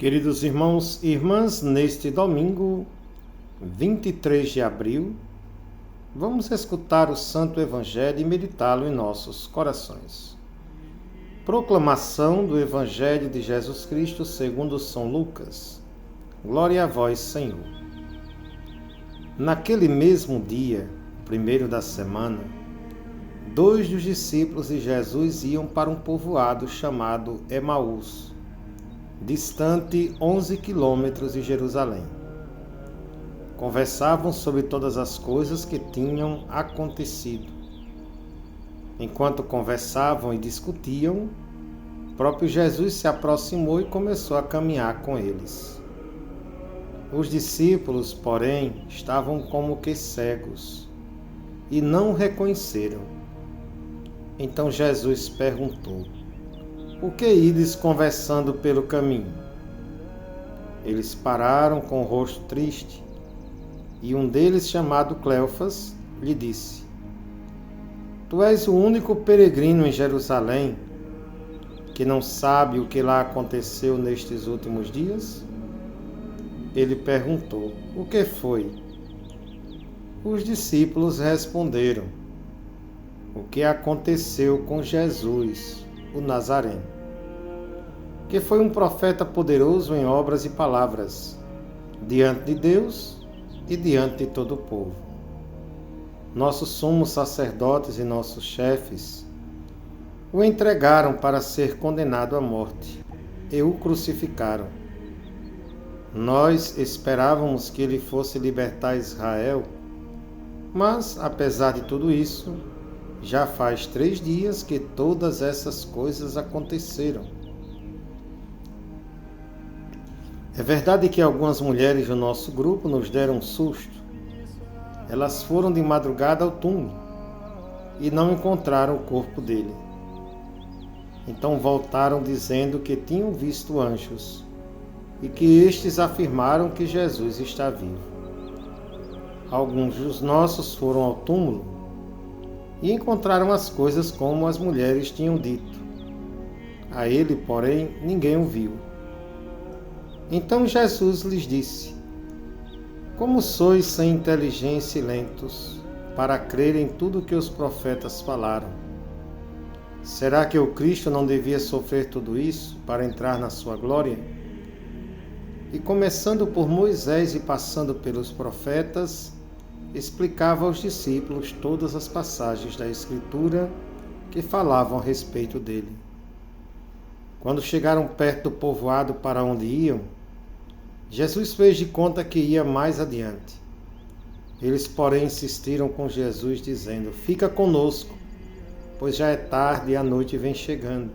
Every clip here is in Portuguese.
Queridos irmãos e irmãs, neste domingo, 23 de abril, vamos escutar o Santo Evangelho e meditá-lo em nossos corações. Proclamação do Evangelho de Jesus Cristo segundo São Lucas. Glória a vós, Senhor. Naquele mesmo dia, primeiro da semana, 2 dos discípulos de Jesus iam para um povoado chamado Emaús, distante 11 quilômetros de Jerusalém. Conversavam sobre todas as coisas que tinham acontecido. Enquanto conversavam e discutiam, o próprio Jesus se aproximou e começou a caminhar com eles. Os discípulos, porém, estavam como que cegos e não o reconheceram. Então Jesus perguntou: "O que ides conversando pelo caminho?" Eles pararam com o rosto triste, e um deles, chamado Cleofas, lhe disse: "Tu és o único peregrino em Jerusalém que não sabe o que lá aconteceu nestes últimos dias?" Ele perguntou: "O que foi?" Os discípulos responderam: "O que aconteceu com Jesus, o Nazareno, que foi um profeta poderoso em obras e palavras, diante de Deus e diante de todo o povo. Nossos sumos sacerdotes e nossos chefes o entregaram para ser condenado à morte e o crucificaram. Nós esperávamos que ele fosse libertar Israel, mas, apesar de tudo isso, já faz 3 dias que todas essas coisas aconteceram. É verdade que algumas mulheres do nosso grupo nos deram um susto. Elas foram de madrugada ao túmulo e não encontraram o corpo dele. Então voltaram dizendo que tinham visto anjos e que estes afirmaram que Jesus está vivo. Alguns dos nossos foram ao túmulo e encontraram as coisas como as mulheres tinham dito. A ele, porém, ninguém o viu." Então Jesus lhes disse: "Como sois sem inteligência e lentos para crer em tudo que os profetas falaram? Será que o Cristo não devia sofrer tudo isso para entrar na sua glória?" E começando por Moisés e passando pelos profetas, explicava aos discípulos todas as passagens da Escritura que falavam a respeito dele. Quando chegaram perto do povoado para onde iam, Jesus fez de conta que ia mais adiante. Eles, porém, insistiram com Jesus, dizendo: "Fica conosco, pois já é tarde e a noite vem chegando."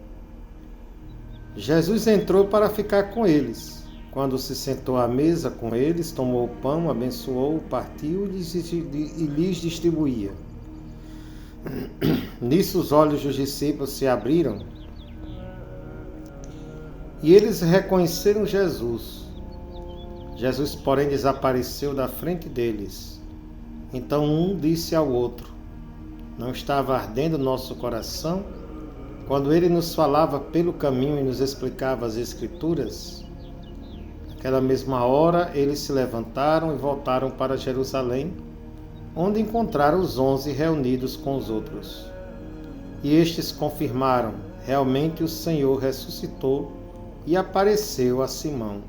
Jesus entrou para ficar com eles. Quando se sentou à mesa com eles, tomou o pão, abençoou, partiu e lhes distribuía. Nisso os olhos dos discípulos se abriram e eles reconheceram Jesus. Jesus, porém, desapareceu da frente deles. Então um disse ao outro: "Não estava ardendo nosso coração quando ele nos falava pelo caminho e nos explicava as Escrituras?" Naquela mesma hora, eles se levantaram e voltaram para Jerusalém, onde encontraram os 11 reunidos com os outros. E estes confirmaram: realmente o Senhor ressuscitou e apareceu a Simão.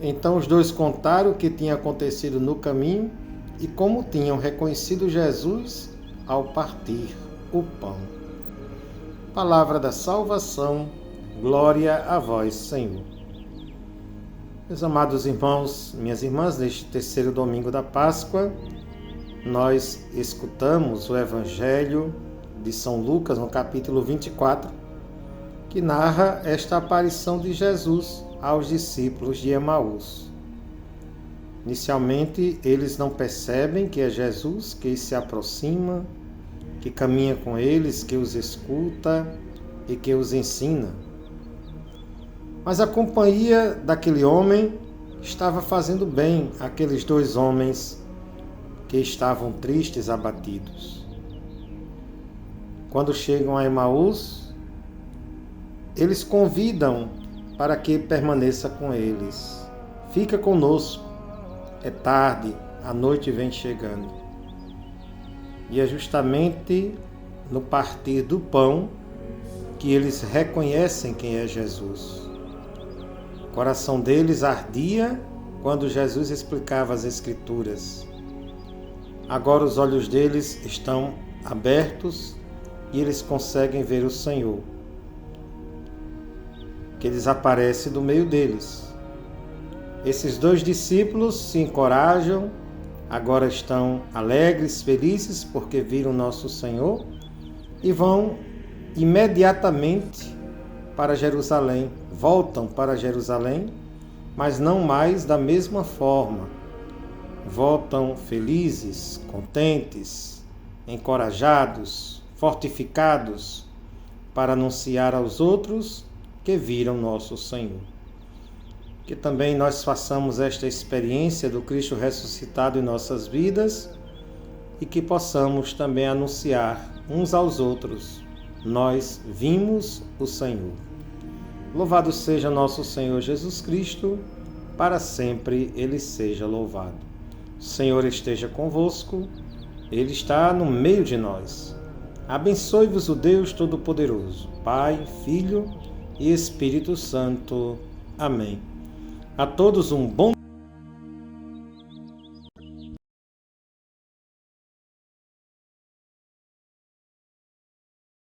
Então os dois contaram o que tinha acontecido no caminho e como tinham reconhecido Jesus ao partir o pão. Palavra da salvação, glória a vós, Senhor. Meus amados irmãos, minhas irmãs, neste terceiro domingo da Páscoa, nós escutamos o Evangelho de São Lucas, no capítulo 24, que narra esta aparição de Jesus aos discípulos de Emaús. Inicialmente, eles não percebem que é Jesus que se aproxima, que caminha com eles, que os escuta e que os ensina. Mas a companhia daquele homem estava fazendo bem àqueles 2 homens que estavam tristes, abatidos. Quando chegam a Emaús, eles convidam para que permaneça com eles. Fica conosco. É tarde, a noite vem chegando. E é justamente no partir do pão que eles reconhecem quem é Jesus. O coração deles ardia quando Jesus explicava as Escrituras. Agora os olhos deles estão abertos e eles conseguem ver o Senhor, que desaparece do meio deles. Esses 2 discípulos se encorajam, agora estão alegres, felizes, porque viram nosso Senhor e vão imediatamente para Jerusalém. Voltam para Jerusalém, mas não mais da mesma forma. Voltam felizes, contentes, encorajados, fortificados, para anunciar aos outros que viram nosso Senhor. Que também nós façamos esta experiência do Cristo ressuscitado em nossas vidas e que possamos também anunciar uns aos outros: nós vimos o Senhor. Louvado seja nosso Senhor Jesus Cristo, para sempre Ele seja louvado. O Senhor esteja convosco, Ele está no meio de nós. Abençoe-vos o Deus Todo-Poderoso, Pai, Filho e Espírito Santo. Amém. A todos um bom